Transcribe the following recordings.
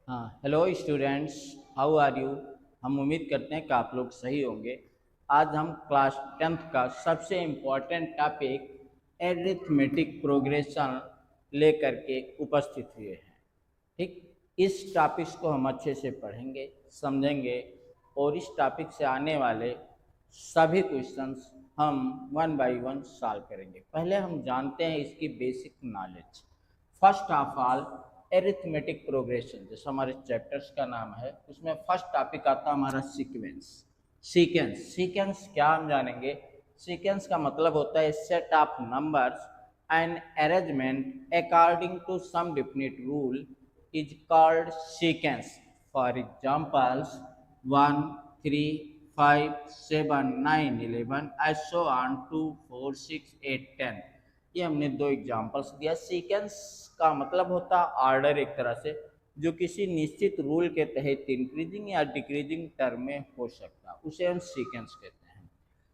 हाँ, hello students, how are you. हम उम्मीद करते हैं कि आप लोग सही होंगे। आज हम क्लास 10th का सबसे इम्पोर्टेंट टॉपिक एरिथमेटिक प्रोग्रेशन लेकर के उपस्थित हुए हैं। ठीक, इस टॉपिक्स को हम अच्छे से पढ़ेंगे, समझेंगे और इस टॉपिक से आने वाले सभी क्वेश्चंस हम वन बाय वन सॉल्व करेंगे। पहले हम जानते हैं इसकी basic knowledge. First of all, arithmetic progression जैसे हमारे चैप्टर्स का नाम है, उसमें फर्स्ट टॉपिक आता है हमारा सीक्वेंस। सीक्वेंस क्या हम जानेंगे। सीक्वेंस का मतलब होता है set of numbers and arrangement according to some definite rule is called sequence. For examples 1 3 5 7 9 11 and so on 2 4 6 8 10। ये हमने दो एग्जांपल्स दिया। सीक्वेंस का मतलब होता है ऑर्डर, एक तरह से जो किसी निश्चित रूल के तहत इंक्रीजिंग या डिक्रीजिंग टर्म में हो सकता है, उसे हम सीक्वेंस कहते हैं।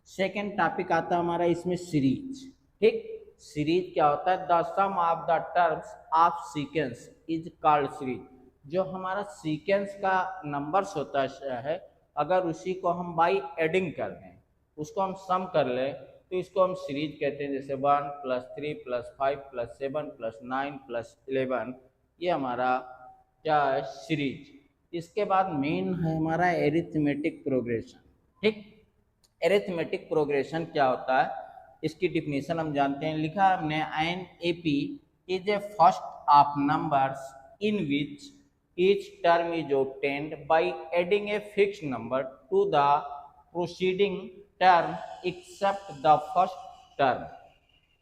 सेकेंड टॉपिक आता है हमारा इसमें सीरीज। ठीक, सीरीज क्या होता है, the sum of the terms of sequence is called series. जो हमारा सीक्वेंस का नंबर्स होता है, अगर उसी को हम बाई एडिंग कर दें, उसको हम सम कर लें, तो इसको हम सीरीज कहते हैं। जैसे 1 + 3 + 5 + 7 + 9 + 11, ये हमारा क्या है, सीरीज। इसके बाद मेन है हमारा एरिथमेटिक प्रोग्रेशन। ठीक, एरिथमेटिक प्रोग्रेशन क्या होता है, इसकी डिफिनीशन हम जानते हैं। लिखा हमने an A P is a first of numbers in which each term is obtained by adding a fixed number to the preceding term except the first term।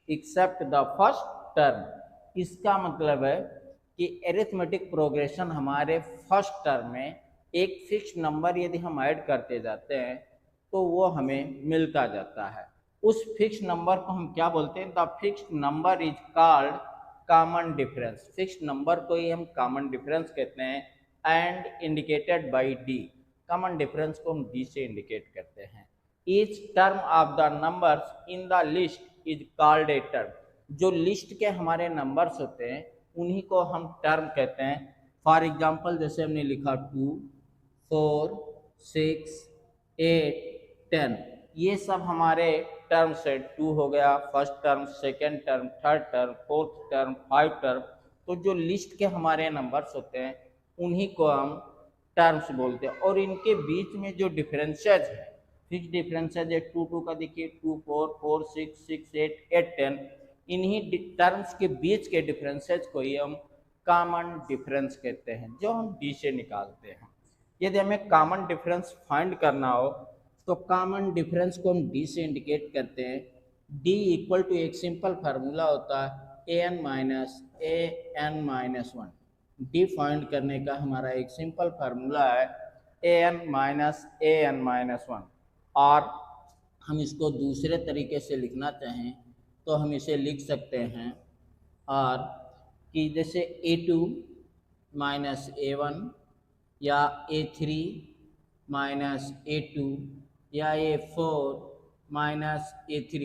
except the first term, इसका मतलब है कि arithmetic progression हमारे first term में एक fix number यदि हम add करते जाते हैं तो वो हमें मिलता जाता है। उस फिक्स नंबर को हम क्या बोलते हैं, the fix number is called common difference. Fix number को ही हम कॉमन डिफरेंस कहते हैं and indicated by D. Common difference को हम डी से इंडिकेट करते हैं। Each term of the numbers in the list is called a term. जो लिस्ट के हमारे नंबर्स होते हैं उन्हीं को हम टर्म कहते हैं। फॉर एग्जाम्पल जैसे हमने लिखा 2 4 6 8 10, ये सब हमारे टर्म से 2 हो गया first term, second term, third term, fourth term, 5 term. तो जो लिस्ट के हमारे नंबर्स होते हैं उन्हीं को हम टर्म्स बोलते हैं। और इनके बीच में जो डिफरेंसेज है, फिक्स डिफरेंसेज है, 2 2 का देखिए 2 4 4 6 6 8 8 10, इन्हीं टर्म्स के बीच के डिफरेंसेज को ही हम कॉमन डिफरेंस कहते हैं, जो हम डी से निकालते हैं। यदि हमें कॉमन डिफरेंस फाइंड करना हो तो कॉमन डिफरेंस को हम डी से इंडिकेट करते हैं। डी इक्वल टू एक सिंपल फार्मूला होता है an-1। डी फाइंड करने का हमारा एक सिंपल फार्मूला है an-1। और हम इसको दूसरे तरीके से लिखना चाहें तो हम इसे लिख सकते हैं और कि जैसे a2 माइनस a1 या a3 माइनस a2 या a4 माइनस a3,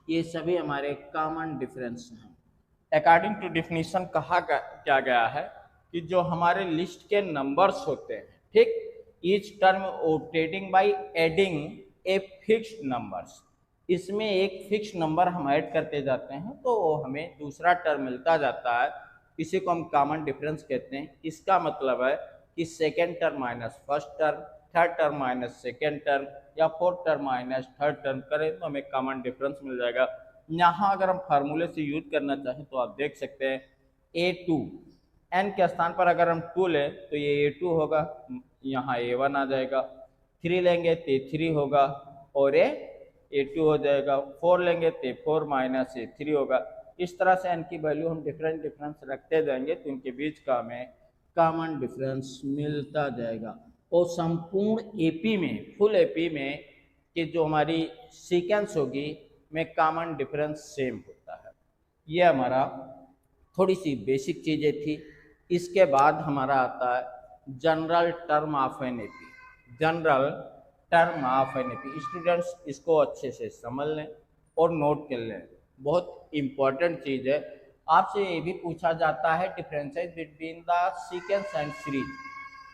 ये सभी हमारे कॉमन डिफरेंस हैं। अकॉर्डिंग टू डिफिनीशन कहा क्या गया है कि जो हमारे लिस्ट के नंबर्स होते हैं, ठीक, each term obtaining by adding a fixed numbers, इसमें एक फिक्स नंबर हम ऐड करते जाते हैं तो वो हमें दूसरा टर्म मिलता जाता है। इसी को हम कॉमन डिफरेंस कहते हैं। इसका मतलब है कि second term minus first term, third term minus second term या fourth term minus third term करें तो हमें कॉमन डिफरेंस मिल जाएगा। यहाँ अगर हम फार्मूले से यूज करना चाहें तो आप देख सकते हैं a2, n के स्थान पर अगर हम 2 लें तो ये a2 होगा, यहाँ a1 आ जाएगा। 3 लेंगे तो 3 होगा और a2 हो जाएगा। 4 लेंगे तो 4 माइनस a3 होगा। इस तरह से n की वैल्यू हम डिफरेंट डिफरेंस रखते जाएंगे तो इनके बीच का हमें कॉमन डिफरेंस मिलता जाएगा। और संपूर्ण एपी में, फुल एपी में कि जो हमारी सीक्वेंस होगी में कॉमन डिफरेंस सेम होता है। ये हमारा थोड़ी सी बेसिक चीज़ें थी। इसके बाद हमारा आता है general term of an AP. General term of an AP, students इसको अच्छे से समझ लें और नोट कर लें, बहुत इम्पॉर्टेंट चीज़ है। आपसे ये भी पूछा जाता है differences between the sequence and series.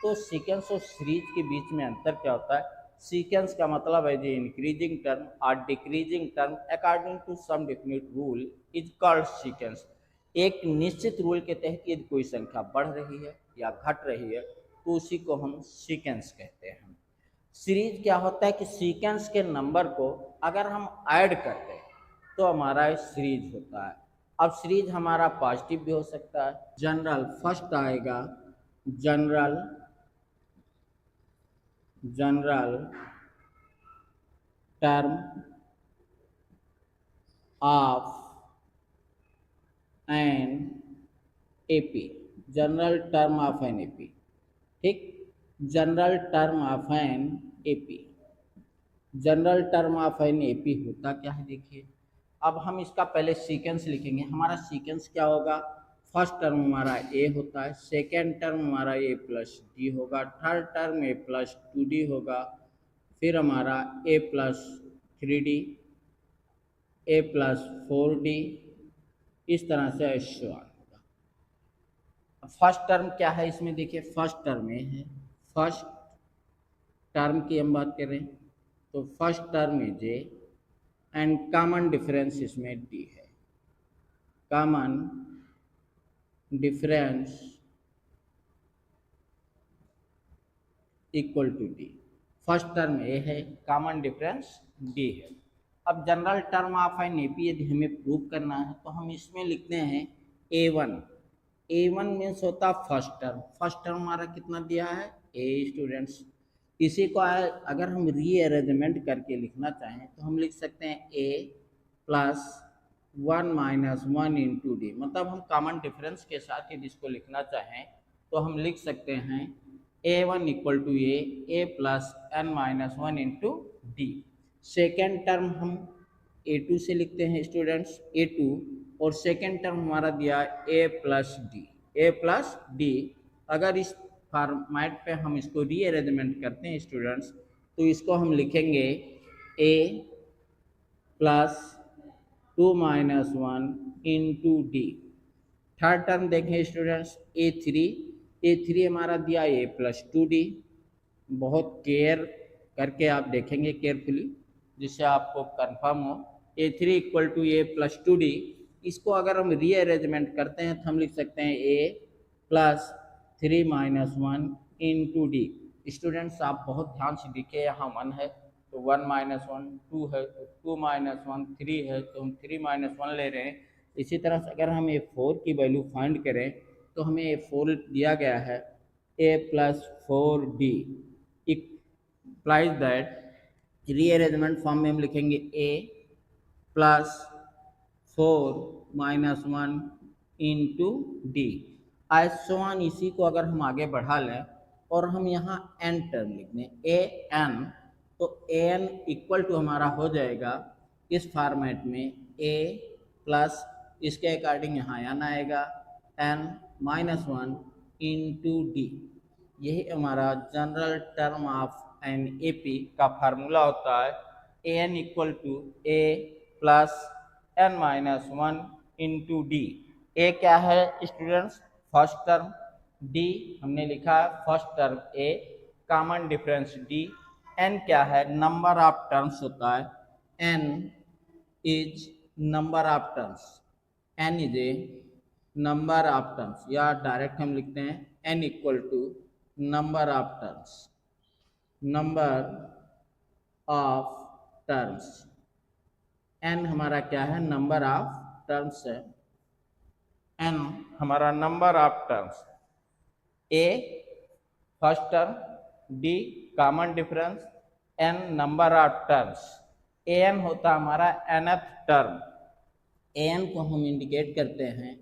तो सीक्वेंस और सीरीज के बीच में अंतर क्या होता है? सीक्वेंस का मतलब है जो इंक्रीजिंग टर्म और decreasing term according to some definite rule is called sequence. एक निश्चित रूल के तहत यदि कोई संख्या बढ़ रही है या घट रही है तो उसी को हम सीक्वेंस कहते हैं। सीरीज क्या होता है कि सीक्वेंस के नंबर को अगर हम ऐड करते हैं तो हमारा सीरीज होता है। अब सीरीज हमारा पॉजिटिव भी हो सकता है। जनरल फर्स्ट आएगा, general general term of an AP, general term of an AP, ठीक। General term of an AP, general term of an AP होता क्या है देखिए। अब हम इसका पहले सीक्वेंस लिखेंगे। हमारा सीक्वेंस क्या होगा? फर्स्ट टर्म हमारा ए होता है, सेकेंड टर्म हमारा ए प्लस डी होगा, थर्ड टर्म ए प्लस टू डी होगा, फिर हमारा a plus three D, a plus four D, इस तरह से ऐसे होगा। फर्स्ट टर्म क्या है इसमें देखिए, फर्स्ट टर्म ए है। फर्स्ट टर्म की हम बात करें तो first term is a and common difference इसमें डी है। Common difference equal to d. First term a है, कॉमन डिफरेंस डी है। अब general term of an AP यदि हमें प्रूव करना है तो हम इसमें लिखते हैं a one. A one means होता फर्स्ट टर्म। फर्स्ट टर्म हमारा कितना दिया है? ए स्टूडेंट्स। इसी को अगर हम रीअरेंजमेंट करके लिखना चाहें तो हम लिख सकते हैं a plus one minus one into d. मतलब हम कॉमन डिफरेंस के साथ यदि इसको लिखना चाहें तो हम लिख सकते हैं a one equal to A plus n minus one into d. Second term हम ए टू से लिखते हैं स्टूडेंट्स, ए टू, और सेकेंड टर्म हमारा दिया a plus d, a plus d. अगर इस फॉर्मेट पे हम इसको रीअरेंजमेंट करते हैं स्टूडेंट्स तो इसको हम लिखेंगे a plus two minus one into d. Third term देखें स्टूडेंट्स, ए थ्री हमारा दिया ए प्लस टू डी। बहुत केयर करके आप देखेंगे केयरफुली जिससे आपको कंफर्म हो। A three equal to A plus two d. इसको अगर हम रीअरेंजमेंट करते हैं तो हम लिख सकते हैं a plus three minus one into d. Students आप बहुत ध्यान से देखिए, यहाँ वन है तो वन माइनस वन, टू है तो टू माइनस वन, थ्री है तो हम थ्री माइनस वन ले रहे हैं। इसी तरह से अगर हम ए फोर की वैल्यू फाइंड करें तो हमें ए फोर दिया गया है a plus four d. Implies that rearrangement form में हम लिखेंगे a plus four minus one into d. आइसोन इसी को अगर हम आगे बढ़ा लें और हम यहाँ एन टर्म लिख दें ए एन, तो ए एन इक्वल टू हमारा हो जाएगा इस फॉर्मेट में ए प्लस इसके अकॉर्डिंग यहाँ एन आएगा n minus one into d. यही हमारा general term of an A P का फार्मूला होता है। A n equal to A plus n minus one into d. A क्या है स्टूडेंट्स? First term. डी हमने लिखा है first term a, common difference d. N क्या है? नंबर ऑफ टर्म्स होता है। N is number of terms, n is a number of terms, या डायरेक्ट हम लिखते हैं N equal to number of terms, number of terms. N हमारा क्या है? नंबर ऑफ टर्म्स है। एन हमारा number of terms, A first term, D common difference, N number of terms. A N होता हमारा nth टर्म। ए एन को हम indicate करते हैं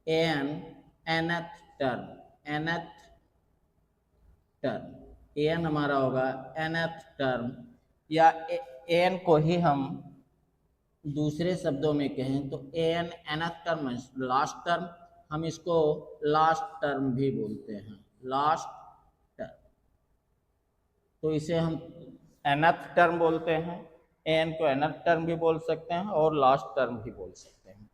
a n nth term, nth term. A n हमारा होगा nth टर्म, या ए एन को ही हम दूसरे शब्दों में कहें तो a n nth term last term. हम इसको लास्ट टर्म भी बोलते हैं, लास्ट टर्म। तो इसे हम nth टर्म बोलते हैं। ए एन को nth टर्म भी बोल सकते हैं और लास्ट टर्म भी बोल सकते हैं।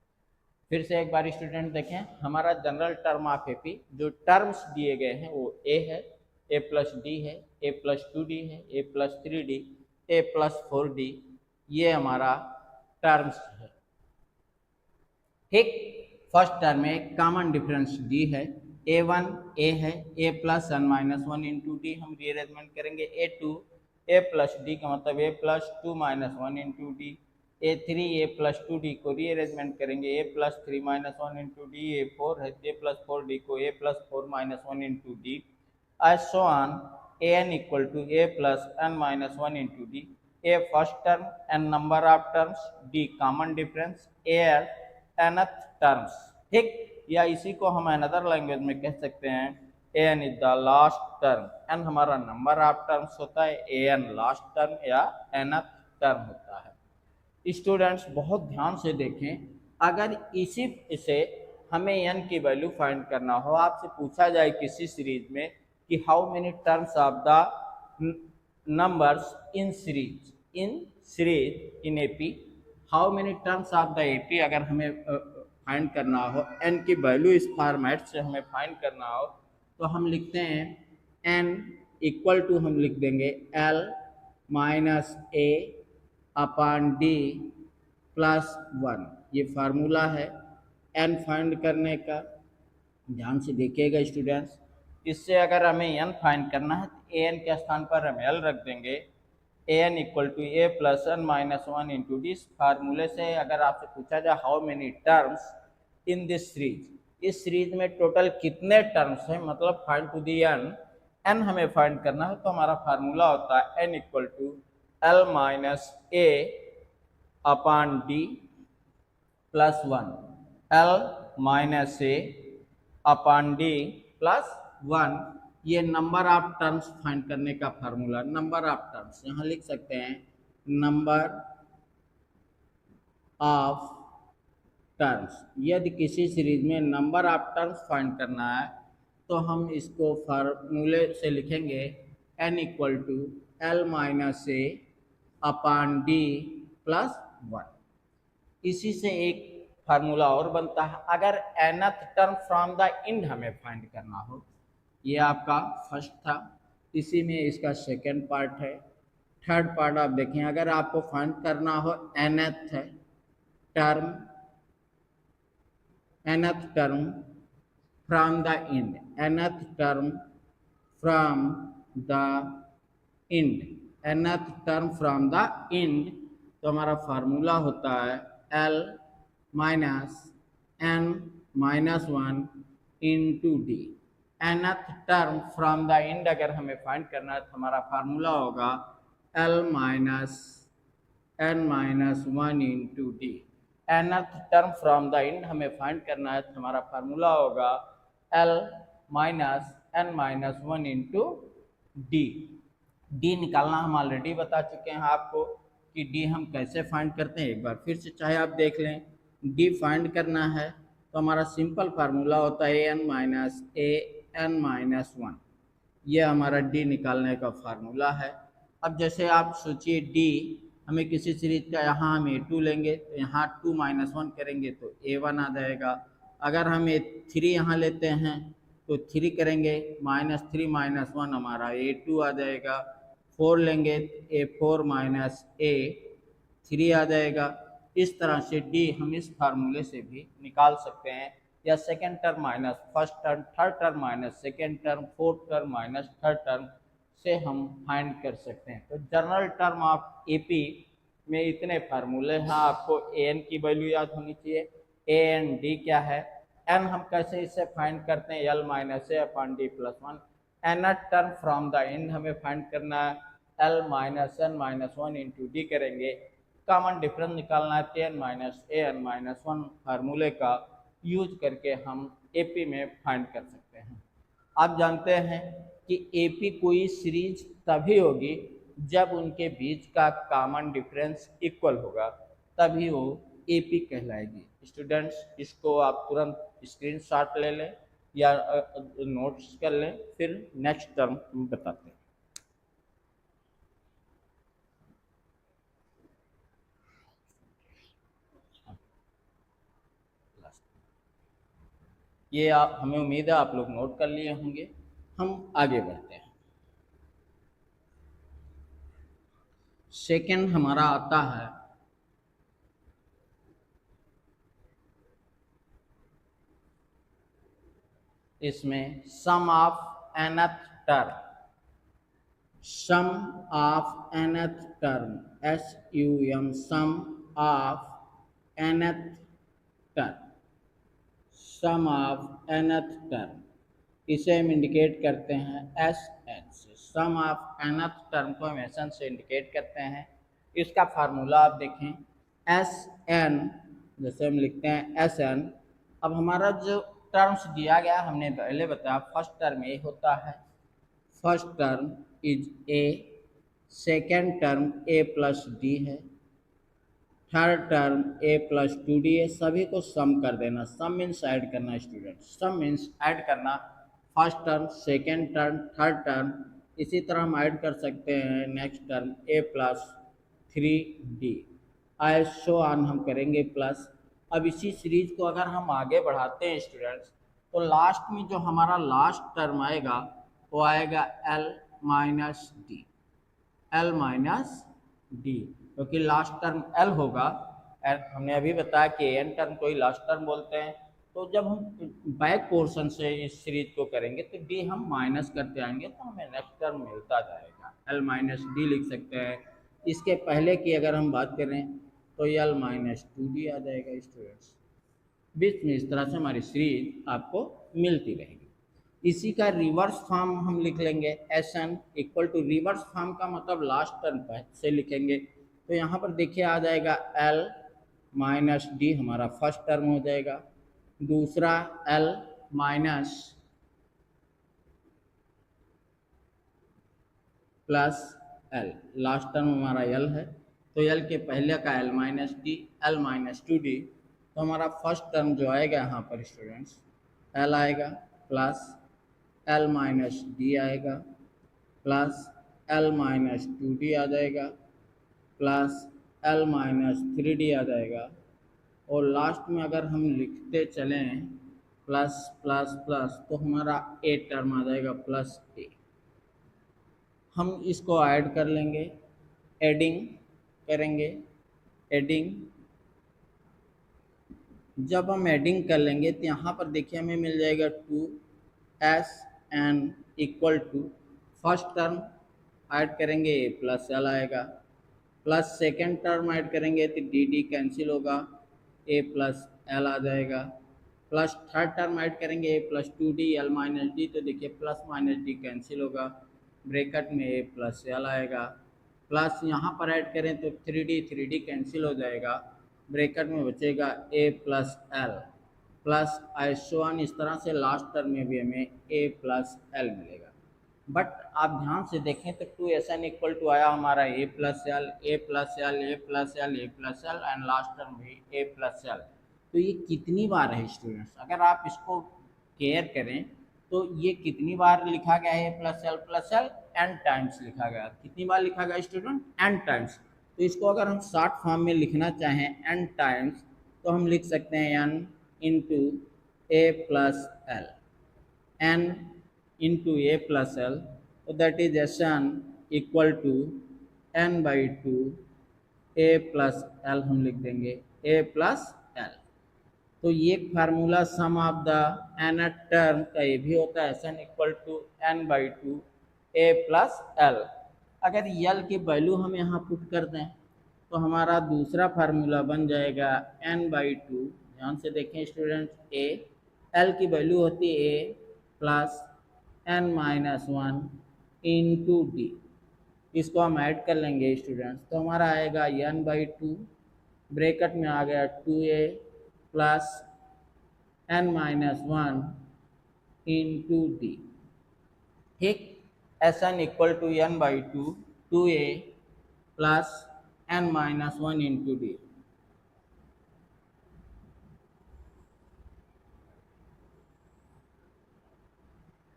फिर से एक बार स्टूडेंट देखें, हमारा जनरल टर्म ऑफ एपी जो टर्म्स दिए गए हैं वो ए है, ए प्लस डी है, ए प्लस 2d है, a plus 3d, A plus 4d, ये हमारा टर्म्स है। ठीक, फर्स्ट टर्म में कॉमन डिफरेंस डी है, ए वन ए है, a plus n minus one into d हम रीअरेंजमेंट करेंगे, a two A plus d का मतलब a plus two minus one into d, a three a plus two d को rearrangement करेंगे, ए plus three minus one into d, a four है, a plus four d को a plus four minus one into D, as so on, an equal to a plus n minus 1 into d, a first term and number of terms, d common difference, a nth terms। ठीक, या इसी को हम another language में कह सकते हैं an is the last term, n हमारा नंबर ऑफ टर्म्स होता है, an लास्ट टर्म या nth टर्म होता है। स्टूडेंट्स बहुत ध्यान से देखें, अगर इसी से हमें n की वैल्यू फाइंड करना हो, आपसे पूछा जाए किसी सीरीज में कि how many terms of the numbers in series in AP, how many terms of the AP अगर हमें फाइंड करना हो, एन की वैल्यू इस फॉर्मेट से हमें फाइंड करना हो, तो हम लिखते हैं एन इक्वल टू हम लिख देंगे एल माइनस ए अपॉन डी प्लस वन, ये फार्मूला है एन फाइंड करने का। ध्यान से देखिएगा स्टूडेंट्स, इससे अगर हमें एन फाइंड करना है तो ए एन के स्थान पर हम एल रख देंगे, a n equal to A plus n minus one into d. फार्मूले से अगर आपसे पूछा जाए how many terms in this series, इस सीरीज में टोटल कितने टर्म्स हैं, मतलब find to the n, n हमें फाइंड करना है, तो हमारा फार्मूला होता है N equal to L minus A upon D plus one, l minus A upon D plus one, ये नंबर ऑफ टर्म्स फाइंड करने का फार्मूला। नंबर ऑफ टर्म्स यहाँ लिख सकते हैं नंबर ऑफ टर्म्स, यदि किसी सीरीज में नंबर ऑफ टर्म्स फाइंड करना है तो हम इसको फार्मूले से लिखेंगे n equal to L minus A upon D plus one. इसी से एक फार्मूला और बनता है, अगर nth term from the end हमें फाइंड करना हो, ये आपका फर्स्ट था, इसी में इसका सेकेंड पार्ट है। थर्ड पार्ट आप देखें, अगर आपको फाइंड करना हो nth term, nth term from the end, nth term from the end, nth term from the end, तो हमारा फार्मूला होता है L minus N minus one into D. nth term from the end अगर हमें find करना है तो हमारा फार्मूला होगा L minus N minus one into D. nth term from the end हमें फाइंड करना है तो हमारा फार्मूला होगा L minus N minus one into D. D निकालना हम ऑलरेडी बता चुके हैं आपको कि डी हम कैसे फाइंड करते हैं, एक बार फिर से चाहे आप देख लें। डी फाइंड करना है तो हमारा सिंपल फार्मूला होता है N minus A N minus one, ये हमारा डी निकालने का फार्मूला है। अब जैसे आप सोचिए डी हमें किसी सीरीज का, यहाँ हम ए टू लेंगे तो यहाँ टू माइनस वन करेंगे तो ए वन आ जाएगा। अगर हम ए थ्री यहाँ लेते हैं तो थ्री करेंगे, माइनस थ्री माइनस वन हमारा ए टू आ जाएगा। फोर लेंगे ए फोर माइनस ए थ्री आ जाएगा। इस तरह से डी हम इस फार्मूले से भी निकाल सकते हैं, या second term minus first term, third term minus second term, fourth term minus third term से हम फाइंड कर सकते हैं। तो जनरल टर्म ऑफ एपी में इतने फार्मूले हैं, आपको ए एन की वैल्यू याद होनी चाहिए, ए एन डी क्या है, एन हम कैसे इससे फाइंड करते हैं L minus A upon D plus one. nth term from the end हमें फाइंड करना है, L minus N minus one into D करेंगे। कॉमन डिफरेंस निकालना है, N minus A N minus one फार्मूले का यूज करके हम एपी में फाइंड कर सकते हैं। आप जानते हैं कि एपी कोई सीरीज तभी होगी जब उनके बीच का कॉमन डिफरेंस इक्वल होगा, तभी वो एपी कहलाएगी। स्टूडेंट्स इसको आप तुरंत स्क्रीनशॉट ले लें या नोट्स कर लें, फिर नेक्स्ट टर्म बताते हैं। ये हमें उम्मीद है आप लोग नोट कर लिए होंगे। हम आगे बढ़ते हैं। सेकंड हमारा आता है इसमें sum of nth term, sum of nth term, SUM, sum of nth term, sum of nth term, इसे हम इंडिकेट करते हैं SN से। सम ऑफ nth टर्म को हम SN से इंडिकेट करते हैं। इसका फार्मूला आप देखें, SN, जैसे हम लिखते हैं SN। अब हमारा जो टर्म्स दिया गया हमने पहले बताया, फर्स्ट टर्म ए होता है, first term is A, second term A plus D है, थर्ड टर्म ए प्लस 2d है। सभी को सम कर देना। सम मीन्स ऐड करना स्टूडेंट, सम मीन्स ऐड करना, first term, second term, third term. इसी तरह हम ऐड कर सकते हैं next term A plus 3d, I so on हम करेंगे प्लस। अब इसी सीरीज को अगर हम आगे बढ़ाते हैं स्टूडेंट्स, तो लास्ट में जो हमारा लास्ट टर्म आएगा वो आएगा L minus D, L minus D, क्योंकि लास्ट टर्म एल होगा। हमने अभी बताया कि एन टर्म को ही लास्ट टर्म बोलते हैं। तो जब हम बैक पोर्शन से इस सीरीज को करेंगे तो डी हम माइनस करते आएंगे तो हमें नेक्स्ट टर्म मिलता जाएगा, एल माइनस डी लिख सकते हैं। इसके पहले की अगर हम बात करें तो एल माइनस 2d आ जाएगा स्टूडेंट्स। बीच में इस तरह से हमारी सीरीज आपको मिलती रहेगी। इसी का रिवर्स फॉर्म हम लिख लेंगे, S N equal to, reverse form का मतलब लास्ट टर्म से लिखेंगे। तो यहाँ पर देखिए आ जाएगा एल माइनस डी, हमारा फर्स्ट टर्म हो जाएगा। दूसरा L minus plus L, last term हमारा एल है, तो एल के पहले का L minus D, L minus 2d। तो हमारा फर्स्ट टर्म जो आएगा यहाँ पर स्टूडेंट्स एल आएगा, प्लस एल माइनस डी आएगा, प्लस एल माइनस 2d आ जाएगा, प्लस एल माइनस 3d आ जाएगा। और लास्ट में अगर हम लिखते चलें प्लस प्लस प्लस तो हमारा ए टर्म आ जाएगा प्लस ए। हम इसको ऐड कर लेंगे, एडिंग करेंगे, एडिंग। जब हम एडिंग कर लेंगे तो यहाँ पर देखिए हमें मिल जाएगा 2SN equal to, first term add करेंगे ए प्लस एल आएगा, प्लस सेकेंड टर्म ऐड करेंगे तो डी डी कैंसिल होगा, ए प्लस एल आ जाएगा, प्लस थर्ड टर्म ऐड करेंगे ए plus 2d, l minus d, तो देखिए प्लस माइनस डी कैंसिल होगा, ब्रैकेट में ए प्लस एल आएगा, प्लस यहाँ पर ऐड करें तो 3d कैंसिल हो जाएगा, ब्रैकेट में बचेगा ए प्लस एल, प्लस आइसोन। इस तरह से लास्ट टर्म में भी हमें ए प्लस एल मिलेगा। बट आप ध्यान से देखें तो 2SN इक्वल टू आया हमारा a plus l, a plus l, a plus l, a plus l, and last term भी ए प्लस एल। तो ये कितनी बार है स्टूडेंट्स, अगर आप इसको केयर करें तो ये कितनी बार लिखा गया है प्लस एल, एन टाइम्स लिखा गया। कितनी बार लिखा गया स्टूडेंट, एन टाइम्स। तो इसको अगर हम शॉर्ट फॉर्म में लिखना चाहें एन टाइम्स तो हम लिख सकते हैं N into A plus L, N into A plus L, तो that is N equal to N by two A plus L, हम लिख देंगे ए प्लस एल। तो ये formula sum of the nth term का ये भी होता है, N equal to N by two A plus L. अगर यल की वैल्यू हम यहाँ पुट कर दें तो हमारा दूसरा फार्मूला बन जाएगा एन बाई टू, ध्यान से देखें स्टूडेंट्स, ए, एल की वैल्यू होती है a plus n minus one into d. इसको हम ऐड कर लेंगे स्टूडेंट्स तो हमारा आएगा एन बाई टू, ब्रैकेट में आ गया 2a plus n minus one into d. ठीक, s N equal to N by two, 2a plus n minus one into d.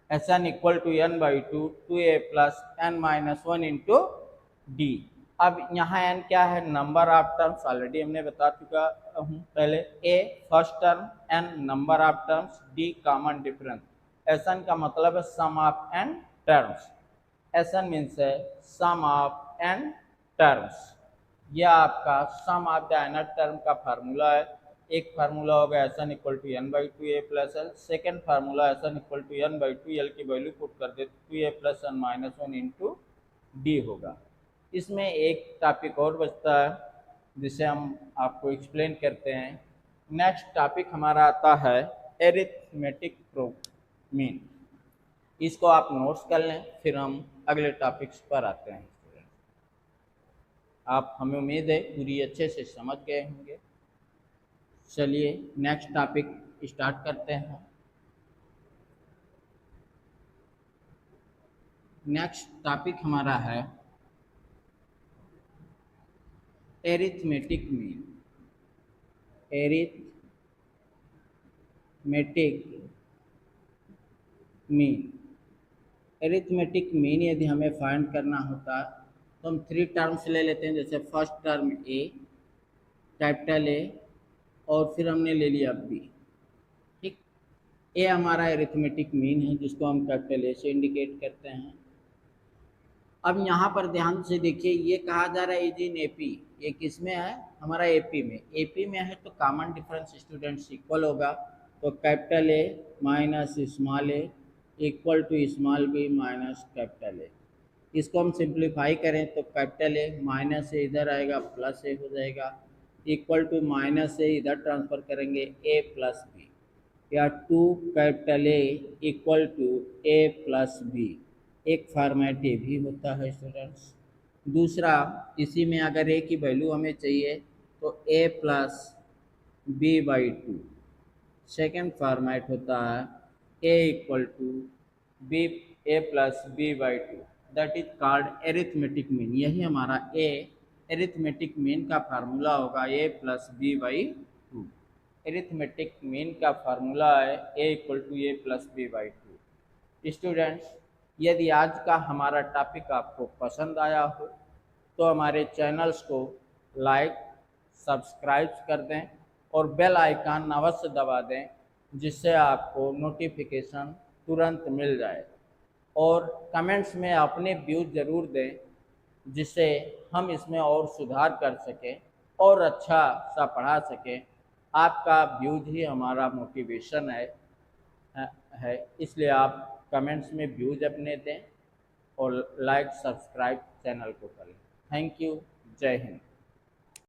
S N equal to N by two, 2a plus n minus one into d. अब यहाँ N क्या है, number of terms, already हमने बता चुका हूँ पहले। A first term, n number of terms, d common difference. S n का मतलब है sum of n terms. S n means है सम ऑफ एन टर्म्स। यह आपका sum of the n term का फार्मूला है। एक फार्मूला होगा s N equal to N by two A plus l. Second formula s N equal to N by two l की value put कर दे to A plus n minus one into d होगा। इसमें एक topic और बचता है जिसे हम आपको एक्सप्लेन करते हैं। नेक्स्ट टॉपिक हमारा आता है एरिथमेटिक मीन। इसको आप नोट्स कर लें, फिर हम अगले टॉपिक्स पर आते हैं। आप, हमें उम्मीद है पूरी अच्छे से समझ गए होंगे। चलिए नेक्स्ट टॉपिक स्टार्ट करते हैं। नेक्स्ट टॉपिक हमारा है arithmetic mean. Arithmetic mean, arithmetic mean यदि हमें फाइंड करना होता तो हम थ्री टर्म्स ले लेते हैं। जैसे first term A, capital A, और फिर हमने ले लिया बी। ठीक, ए हमारा एरिथमेटिक मीन है जिसको हम कैपिटल ए से इंडिकेट करते हैं। अब यहाँ पर ध्यान से देखिए, ये कहा जा रहा है इज इन एपी। ये किस में है, हमारा एपी में। एपी में है तो कॉमन डिफरेंस स्टूडेंट्स इक्वल होगा, तो capital A minus small A equal to small B minus capital A. इसको हम सिंप्लीफाई करें तो कैपिटल ए माइनस ए इधर आएगा प्लस ए हो जाएगा, इक्वल टू माइनस ए इधर ट्रांसफर करेंगे ए प्लस बी, या two capital A equal to A plus B. एक फॉर्मेट ये भी होता है स्टूडेंट्स। दूसरा, इसी में अगर ए की वैल्यू हमें चाहिए तो a plus b by two. Second format होता है a equal to b, a plus b by two, that is called arithmetic mean. यही हमारा ए एरिथमेटिक मीन का फार्मूला होगा, a plus b by two. Arithmetic mean का formula है a equal to A plus b by two. Students, यदि आज का हमारा टॉपिक आपको पसंद आया हो तो हमारे चैनल्स को लाइक सब्सक्राइब कर दें और बेल आइकन अवश्य दबा दें, जिससे आपको नोटिफिकेशन तुरंत मिल जाए। और कमेंट्स में अपने व्यूज़ ज़रूर दें, जिससे हम इसमें और सुधार कर सकें और अच्छा सा पढ़ा सकें। आपका व्यूज़ ही हमारा मोटिवेशन है, इसलिए आप कमेंट्स में व्यूज़ अपने दें और लाइक सब्सक्राइब चैनल को करें। थैंक यू, जय हिंद।